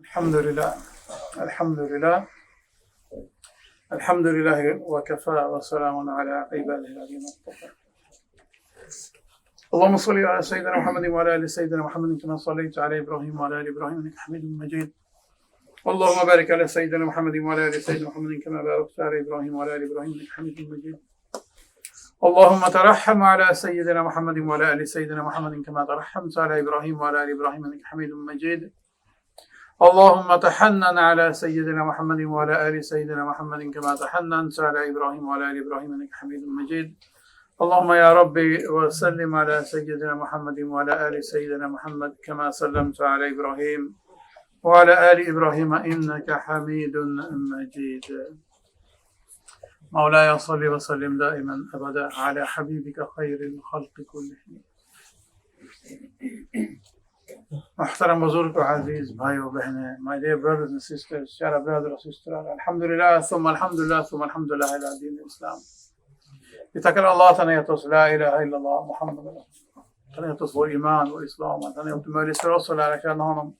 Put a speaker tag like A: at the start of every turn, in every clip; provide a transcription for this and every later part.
A: Alhamdulillah. Alhamdulillah. Alhamdulillah wa kafa wa salamun ala ibadihi alladhina istafa. اللهم صل على سيدنا محمد وعلى ال سيدنا محمد كما صليت على ابراهيم وعلى ال ابراهيم انك حميد مجيد. اللهم بارك على سيدنا محمد وعلى ال سيدنا محمد كما باركت على ابراهيم وعلى ال ابراهيم انك حميد مجيد. اللهم ترحم على سيدنا محمد وعلى ال سيدنا محمد كما ترحمت على ابراهيم وعلى ال ابراهيم انك حميد مجيد. اللهم تحنن على سيدنا محمد وعلى ال سيدنا محمد كما تحننت على ابراهيم وعلى ال ابراهيم انك حميد مجيد. اللهم يا ربي وسلم على سيدنا محمد وعلى آل سيدنا محمد كما سلمت على إبراهيم وعلى آل إبراهيم إنك حميد مجيد. مولاي صل وسلم دائما أبدا على حبيبك خير الخلق كلهم. محترم بزرگ و عزیز भाई و बहनें, my dear brothers and sisters, shara brothers and sisters, alhamdulillah, thumma alhamdulillah, thumma alhamdulillah ala din al-Islam. Vi tackar Allah att han har gett oss la ilaha illallah Muhammad Rasulullah. Han har gett oss vår iman och islam. Han har gjort det möjligt för oss att lära känna honom.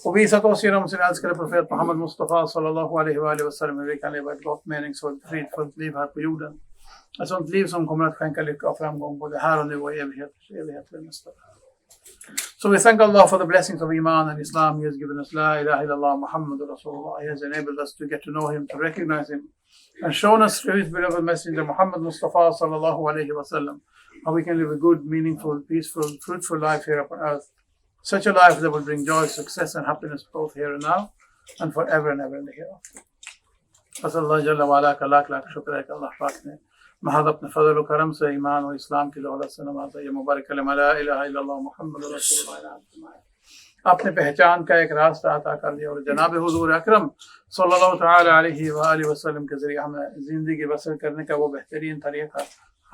A: Och visat oss genom sin älskade profet Mohammad Mustafa sallallahu alaihi wa sallam hur vi kan leva ett gott, meningsfullt, fridfullt liv här på jorden. Ett sånt liv som kommer att skänka lycka och framgång både här och nu och evighet till nästa. So we thank Allah for the blessings of Iman and Islam. He has given us La ilaha illallah Muhammad Rasulullah. He has enabled us to get to know Him, to recognize Him, and shown us through His beloved Messenger Muhammad Mustafa sallallahu alayhi wa sallam how we can live a good, meaningful, peaceful, fruitful life here upon earth. Such a life that will bring joy, success and happiness both here and now and forever and ever in the hereafter. Fasallah Jalla wa ala ka lakh shukr hai ka Allah Pak ne महज अपने फजल व करम से ईमान और इस्लाम की दौलत से नवाजा ये मुबारक कलमा ला इलाहा इल्लल्लाह मुहम्मद रसूलुल्लाह अपने पहचान का एक रास्ता अता कर दिया और जनाब हुजूर अकरम सल्लल्लाहु तआला अलैहि व आलिहि वसल्लम के जरिए हमें जिंदगी बसर करने का वो बेहतरीन तरीका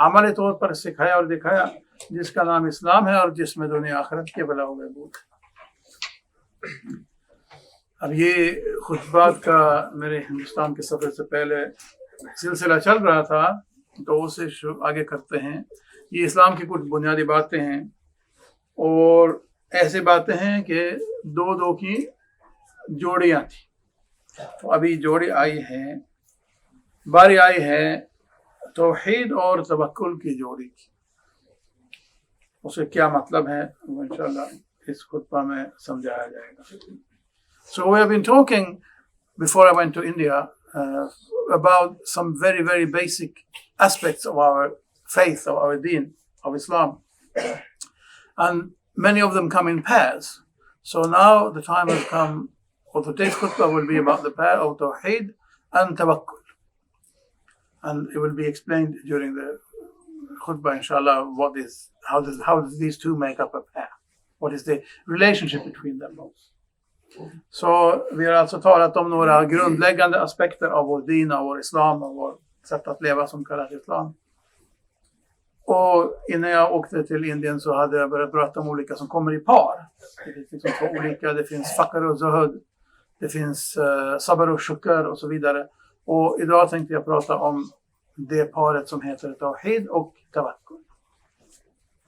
A: अमली तौर पर सिखाया और दिखाया जिसका नाम इस्लाम है और जिसमें दुनिया आखिरत के भला हुए बूट। अब ये खुतबात का मेरे हिंदुस्तान के सफर से पहले सिलसिला चल रहा था तो उसे आगे करते हैं। ये इस्लाम की कुछ बुनियादी बातें हैं और ऐसी बातें हैं कि दो की जोड़ियां थी, तो अभी जोड़ी आई है, बारी आई है तौहीद और तवक्कुल की जोड़ी की। उसे क्या मतलब है वो इंशाल्लाह इस खुतबा में समझाया जाएगा। So we have been talking before I went to India about some very, very basic aspects of our faith, of our deen, of Islam. And many of them come in pairs. So now the time has come, or today's khutbah will be about the pair of tawhid and tawakkul. And it will be explained during the khutbah, inshallah, how does these two make up a pair? What is the relationship between them both? Så vi har alltså talat om några grundläggande aspekter av vår din, av vår islam, av vår sätt att leva som kallas islam. Och innan jag åkte till Indien så hade jag börjat berätta om olika som kommer i par. Det finns liksom två olika, det finns fakar och zuhud, det finns sabar och shukr och så vidare. Och idag tänkte jag prata om det paret som heter tawhid och tawakkul.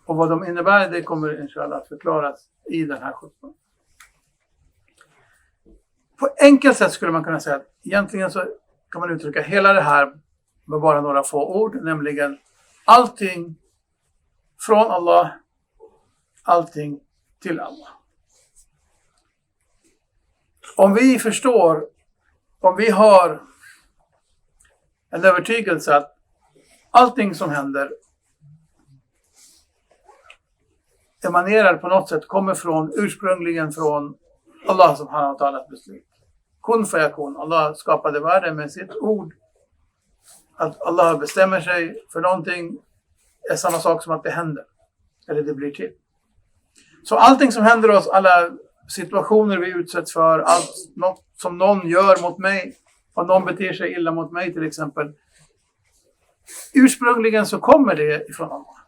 A: Och vad de innebär, det kommer inshallah att förklaras i den här khutban. På enkelt sätt skulle man kunna säga att egentligen så kan man uttrycka hela det här med bara några få ord, nämligen allting från Allah, allting till Allah. Om vi förstår, om vi har en övertygelse att allting som händer emanerar på något sätt, kommer ursprungligen från Allah subhanahu wa ta'ala beslut. Kun fayakun. Allah skapade världen med sitt ord. Att Allah bestämmer sig för någonting är samma sak som att det händer. Eller det blir till. Så allting som händer oss, alla situationer vi utsätts för, något som någon gör mot mig, om någon beter sig illa mot mig till exempel, ursprungligen så kommer det ifrån Allah.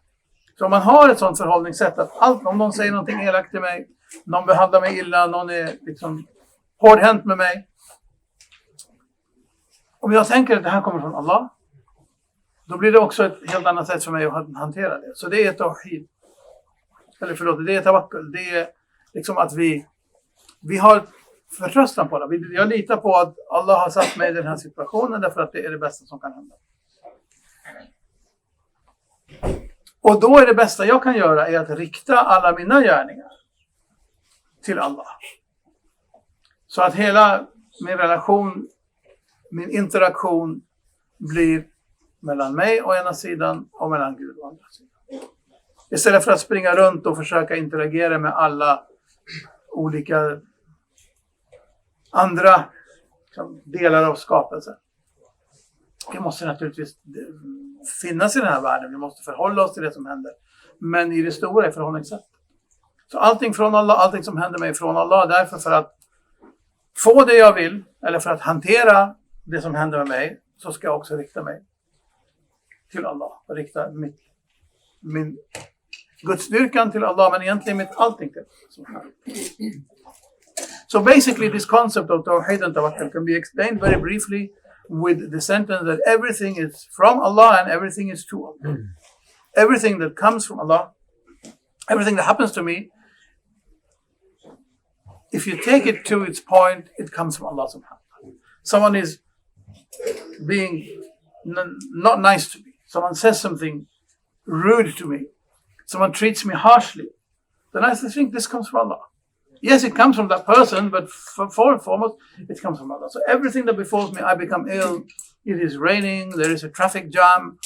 A: Så om man har ett sånt förhållningssätt att om någon säger någonting elakt till mig, någon behandlar mig illa, någon är liksom hårdhänt med mig. Om jag tänker att det här kommer från Allah, då blir det också ett helt annat sätt för mig att hantera det. Så det är tawhid. Eller förlåt, det är tawakkul. Det är liksom att vi har förtröstan på det. Jag litar på att Allah har satt mig i den här situationen därför att det är det bästa som kan hända. Och då är det bästa jag kan göra är att rikta alla mina gärningar till Allah. Så att hela min relation, min interaktion blir mellan mig å ena sidan och mellan Gud å andra sidan. Istället för att springa runt och försöka interagera med alla olika andra delar av skapelsen. Vi måste naturligtvis finnas i den här världen. Vi måste förhålla oss till det som händer. Men i det stora är förhållningssätt. Så allting från Allah, allting som händer mig från Allah. Därför för att få det jag vill, eller för att hantera det som händer med mig, så ska jag också rikta mig till Allah. Och rikta min gudsdyrkan till Allah, men egentligen mitt allting till Allah. So basically this concept of tawhid and tawakkul can be explained very briefly with the sentence that everything is from Allah and everything is to Allah. Everything that comes from Allah, everything that happens to me, if you take it to its point, it comes from Allah subhanahu wa ta'ala. Someone is being not nice to me. Someone says something rude to me. Someone treats me harshly. Then I think this comes from Allah. Yes, it comes from that person, but for and foremost, it comes from Allah. So everything that befalls me, I become ill, it is raining, there is a traffic jam,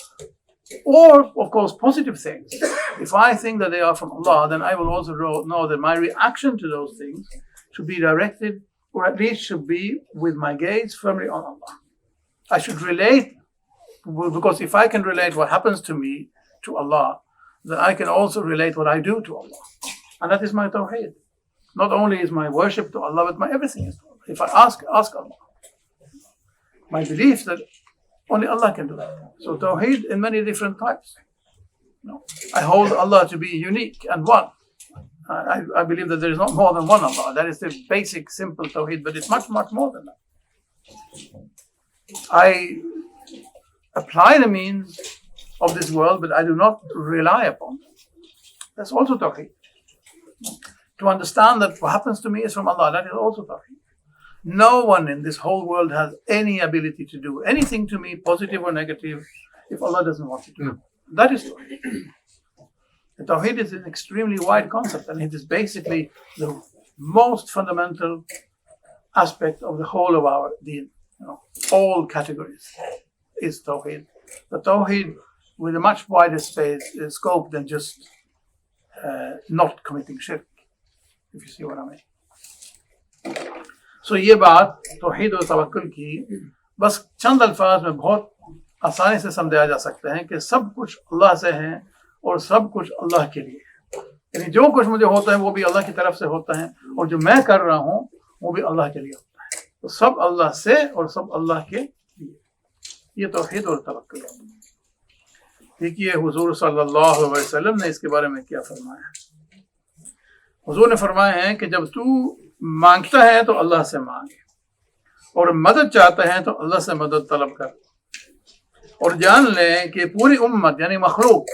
A: or, of course, positive things. If I think that they are from Allah, then I will also know that my reaction to those things should be directed, or at least should be with my gaze firmly on Allah. I should relate, because if I can relate what happens to me to Allah, then I can also relate what I do to Allah. And that is my tawhid. Not only is my worship to Allah, but my everything is to Allah. If I ask Allah. My belief that only Allah can do that. So tawhid in many different types. I hold Allah to be unique and one. I believe that there is not more than one Allah. That is the basic, simple tawhid, but it's much, much more than that. I apply the means of this world, but I do not rely upon them. That's also tawhid. To understand that what happens to me is from Allah, that is also tawhid. No one in this whole world has any ability to do anything to me, positive or negative, if Allah doesn't want it to. That is tawhid. The tawhid is an extremely wide concept, and it is basically the most fundamental aspect of the whole of our deen. All categories is tawhid. But tawhid with a much wider scope than just not committing shirk. If you see what I mean. So ये बात तौहीद और तवक्कुल की बस चंद अल्फाज में बहुत आसानी से समझाया जा सकते हैं कि सब कुछ अल्लाह से है और सब कुछ अल्लाह के लिए है। यानी जो कुछ मुझे होता है वो भी अल्लाह की तरफ से होता है और जो मैं कर रहा हूँ वो भी अल्लाह के लिए होता है। तो सब अल्लाह से और सब अल्लाह के लिए, ये तौहीद और तवक्कुल है। देखिए हुजूर सल्लल्लाहु अलैहि वसल्लम ने इसके बारे में क्या फरमाया। हुजूर ने फरमाया है कि जब तू मांगता है तो अल्लाह से मांग, और मदद चाहता है तो अल्लाह से मदद तलब कर, और जान ले कि पूरी उम्मत यानी मखलूक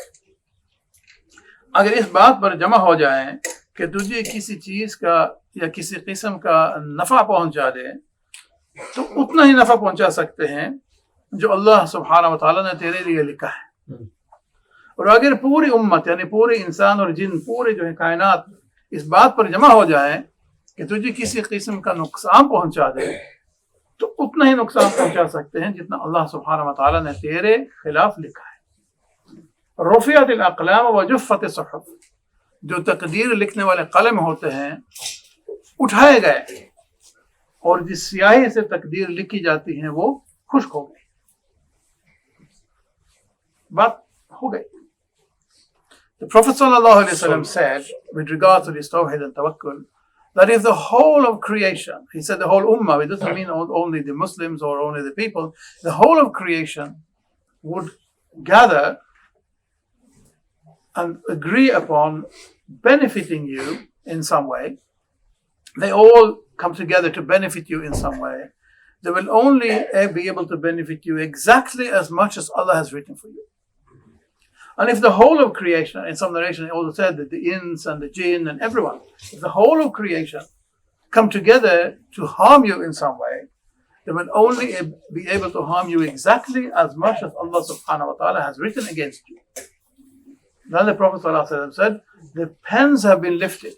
A: अगर इस बात पर जमा हो जाए कि तुझे किसी चीज का या किसी किस्म का नफा पहुंचा दे, तो उतना ही नफा पहुंचा सकते हैं जो अल्लाह सुब्हानहू व तआला ने तेरे लिए लिखा है। और अगर पूरी उम्मत यानी पूरे इंसान और जिन पूरे जो है कायनात इस बात पर जमा हो जाए कि तुझे किसी किस्म का नुकसान पहुंचा दे, तो उतना ही नुकसान पहुंचा सकते हैं जितना अल्लाह सुब्हानहू व तआला ने तेरे खिलाफ लिखा है। रुफ़ियतिल अक़लाम व जुफ़्फ़तिस सुहुफ़, जो तकदीर लिखने वाले कलम होते हैं उठाए गए, और जिस स्याही से तकदीर लिखी जाती है वो खुश्क हो गई। बात हो गई। The Prophet ﷺ said, with regard to this tawhid and tawakkul, that if the whole of creation, he said the whole ummah, it doesn't mean only the Muslims or only the people, the whole of creation would gather and agree upon benefiting you in some way, they all come together to benefit you in some way, they will only be able to benefit you exactly as much as Allah has written for you. And if the whole of creation, in some narration it also said that the ins and the jinn and everyone, if the whole of creation come together to harm you in some way, they will only be able to harm you exactly as much as Allah subhanahu wa ta'ala has written against you. Then the Prophet ﷺ said, the pens have been lifted,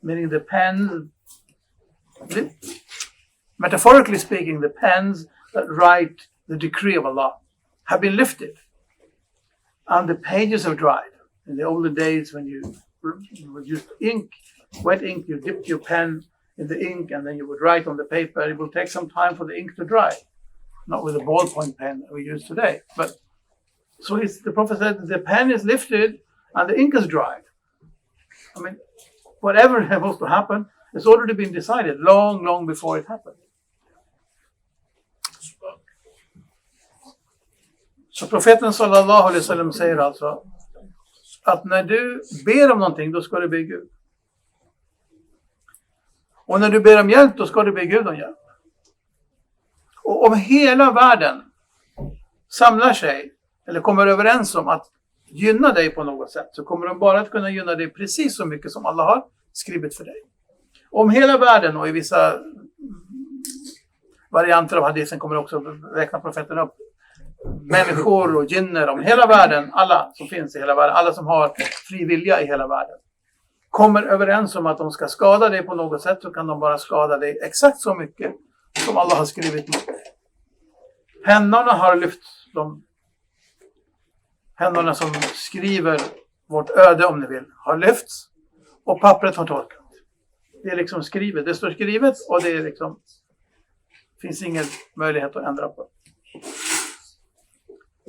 A: meaning the pens, metaphorically speaking, the pens that write the decree of Allah have been lifted, and the pages have dried. In the older days, when you used ink, wet ink, you dipped your pen in the ink and then you would write on the paper. It will take some time for the ink to dry, not with a ballpoint pen that we use today. But so the Prophet said, the pen is lifted and the ink is dried. I mean, whatever is supposed to happen, it's already been decided long, long before it happened. Så profeten sallallahu alaihi wasallam säger alltså att när du ber om någonting, då ska du be Gud. Och när du ber om hjälp, då ska du be Gud om hjälp. Och om hela världen samlar sig eller kommer överens om att gynna dig på något sätt, så kommer de bara att kunna gynna dig precis så mycket som Allah har skrivit för dig. Om hela världen, och i vissa varianter av hadisen kommer också räkna profeten upp, människor och jinner om hela världen, alla som finns i hela världen, alla som har fri vilja i hela världen, kommer överens om att de ska skada dig på något sätt, så kan de bara skada dig exakt så mycket som Allah har skrivit mot dig. Pennorna har lyfts, pennorna som skriver vårt öde, om ni vill, har lyfts och pappret har torkat. Det är liksom skrivet, det står skrivet och det är liksom, finns ingen möjlighet att ändra på.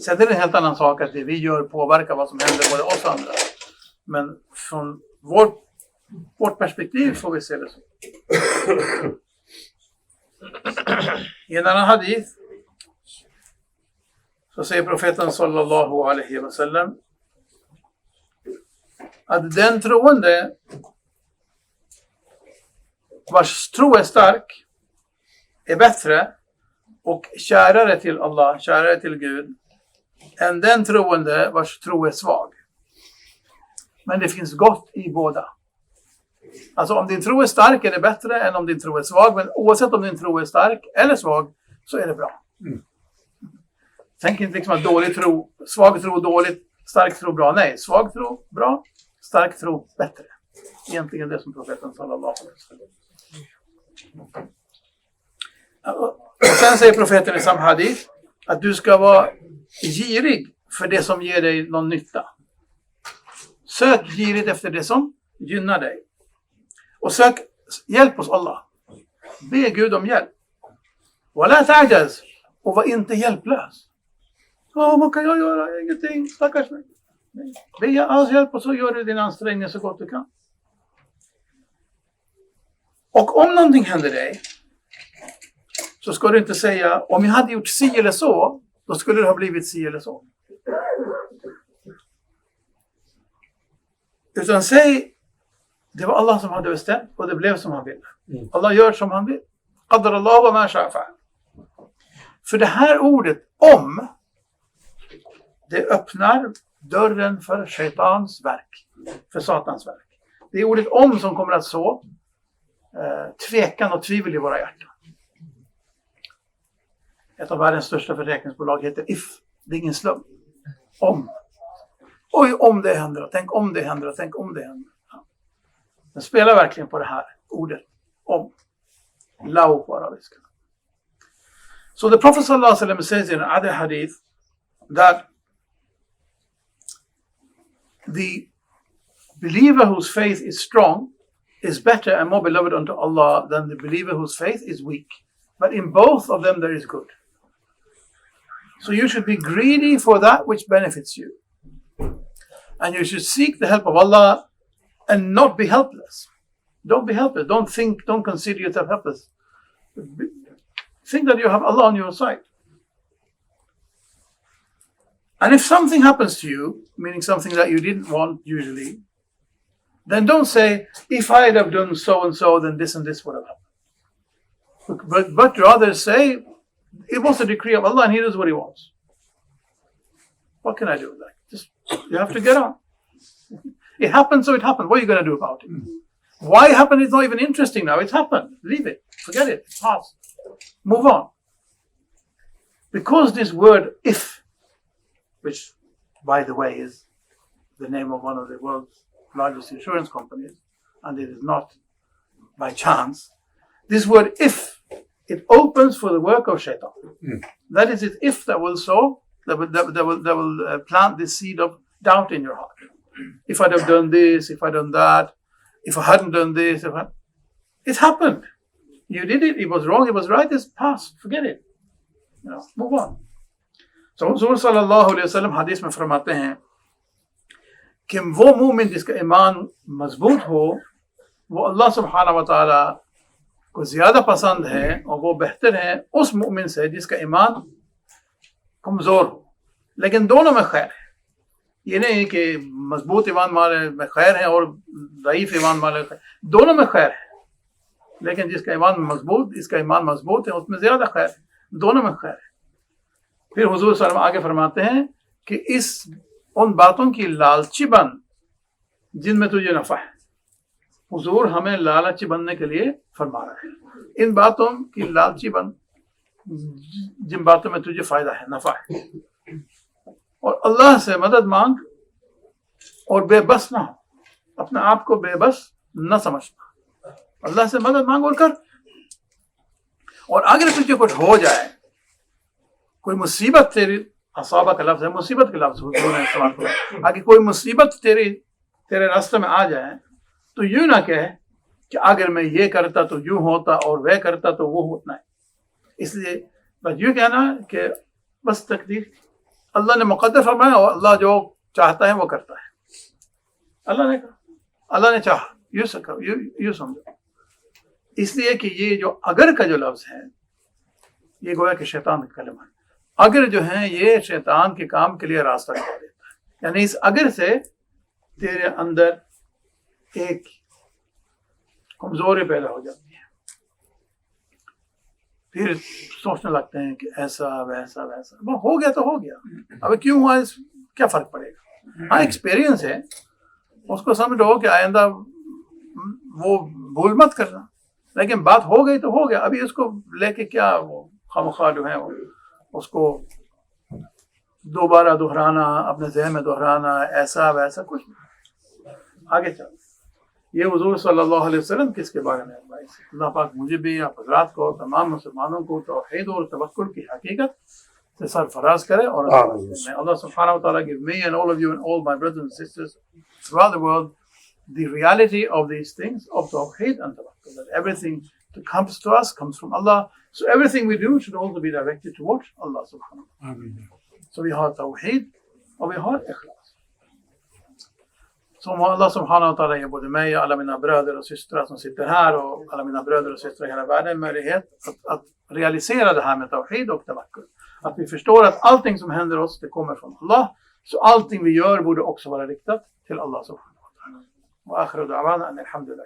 A: Sen är det en helt annan sak att det vi gör påverkar vad som händer både oss och andra. Men från vårt perspektiv får vi se det så. I en annan hadith så säger profeten sallallahu alaihi wasallam att den troende vars tro är stark är bättre och kärare till Allah, kärare till Gud, än den troende vars tro är svag. Men det finns gott i båda. Alltså om din tro är stark är det bättre än om din tro är svag. Men oavsett om din tro är stark eller svag så är det bra. Tänk inte liksom att dålig tro, svag tro dåligt, stark tro bra. Nej, svag tro bra, stark tro bättre. Egentligen det som profeten sallallahu alaihi wasallam. Och sen säger profeten i samma hadith att du ska vara girig för det som ger dig någon nytta. Sök girigt efter det som gynnar dig. Och sök hjälp hos Allah. Be Gud om hjälp. Wala ta'jaz. Och var inte hjälplös. Vad kan jag göra? Ingenting. Stackars mig. Be Allahs hjälp och så gör du din ansträngning så gott du kan. Och om någonting händer dig, så ska du inte säga, om jag hade gjort si eller så, då skulle det ha blivit si eller så. Utan säg, det var Allah som hade bestämt och det blev som han ville. Allah gör som han vill. Qadar Allah wa ma sha'a fa'al. För det här ordet om, det öppnar dörren för shaitans verk, för satans verk. Det är ordet om som kommer att så tvekan och tvivel i våra hjärtan. Ett av världens största försäkringsbolag heter IF. Det är ingen slump. Om. Oj, om det händer. Tänk om det händer. Tänk om det händer. Ja. Den spelar verkligen på det här ordet. Om. Lau på arabiska. So the Prophet sallallahu alaihi wasallam says in another hadith that the believer whose faith is strong is better and more beloved unto Allah than the believer whose faith is weak. But in both of them there is good. So you should be greedy for that which benefits you. And you should seek the help of Allah and not be helpless. Don't be helpless. Don't consider yourself helpless. Think that you have Allah on your side. And if something happens to you, meaning something that you didn't want usually, then don't say, if I had have done so and so, then this and this would have happened. But rather say, it was a decree of Allah and He does what He wants. What can I do with that? You have to get on. It happened, so it happened. What are you going to do about it? Why it happened is not even interesting now. It's happened. Leave it. Forget it. It's past. Move on. Because this word if, which by the way is the name of one of the world's largest insurance companies, and it is not by chance, this word if, it opens for the work of shaitan. That is it, if that will sow, that will plant the seed of doubt in your heart. If I'd have done this, if I'd done that, if I hadn't done this, it happened. You did it, it was wrong, it was right, it's past, forget it. Move on. So Huzzur sallallahu alaihi wasallam hadith में फरमाते हैं कि वो मोमिन जिसका ईमान मजबूत हो, वो अल्लाह सुब्हानहू व तआला को ज़्यादा पसंद है और वो बेहतर है उस मोमिन से जिसका ईमान कमज़ोर हो, लेकिन दोनों में खैर है. ये नहीं कि मजबूत ईमान वाले में खैर है और ज़ईफ़ ईमान वाले खैर, दोनों में खैर है, लेकिन जिसका ईमान मजबूत, इसका ईमान मजबूत है उसमें ज़्यादा खैर है, दोनों में खैर है. फिर हुजूर सल्लल्लाहु अलैहि वसल्लम आगे फरमाते हैं कि इस उन बातों की लालची बन जिनमें तुझे नफ़ा है. हुजूर हमें लालची बनने के लिए फरमा रहा है. इन बातों की लालची बन जिन बातों में तुझे फ़ायदा है, नफ़ा है. और अल्लाह से मदद मांग और बेबस ना हो, अपने आप को बेबस न समझना. अल्लाह से मदद मांग और कर. और अगर तुझे कुछ हो जाए, कोई मुसीबत तेरी, असाबा का लफ्ज़ है, मुसीबत का लफ्ज़ हुजूर ने इस्तेमाल किया, आगे कोई मुसीबत तेरे रास्ते में आ जाए तो यूं ना कहे कि अगर मैं ये करता तो यूं होता और वह करता तो वो होता है. इसलिए बस यूं कहना कि बस तकदीर अल्लाह ने मुक़द्दर फरमाया और अल्लाह जो चाहता है वो करता है. अल्लाह ने चाहा, यूं समझो. इसलिए कि ये जो अगर का जो लफ्ज़ है, ये गोया कि शैतान का कलमा है. अगर जो है ये शैतान के काम के लिए रास्ता खोल देता है. यानी इस अगर से तेरे अंदर एक कमजोरी पैदा हो जाती है. फिर सोचने लगते हैं कि ऐसा वैसा वैसा, वो हो गया तो हो गया, अब क्यों हुआ, इस क्या फर्क पड़ेगा. हाँ, एक्सपीरियंस है, उसको समझो कि आइंदा वो भूल मत करना, लेकिन बात हो गई तो हो गया. अभी उसको लेके क्या वो खामखा जो है उसको दोबारा दोहराना, अपने ज़हन में दोहराना, ऐसा वैसा कुछ आगे चल. ये हुजूर सल्लल्लाहु अलैहि वसल्लम किसके बारे में है. अल्लाह पाक मुझे भी, आप हज़रात को, तमाम मुसलमानों को तौहीद और तवक्कुल की हकीकत से सरफराज करे. और Allah subhanahu wa ta'ala give me and all of you and all my brothers and sisters throughout the world the reality of these things of tawhid and tawakkul, that everything that comes to us comes from Allah. So everything we do should also be directed towards Allah subhanahu wa ta'ala. Så vi har tawhid och vi har ikhlas. Så må Allah subhanahu wa ta'ala ge både mig och alla mina bröder och systrar som sitter här och alla mina bröder och systrar i hela världen möjlighet att realisera det här med tawhid och tawakkul. Att vi förstår att allting som händer oss, det kommer från Allah. Så allting vi gör borde också vara riktat till Allah subhanahu wa ta'ala. Och akhiru da'wana alhamdulillah.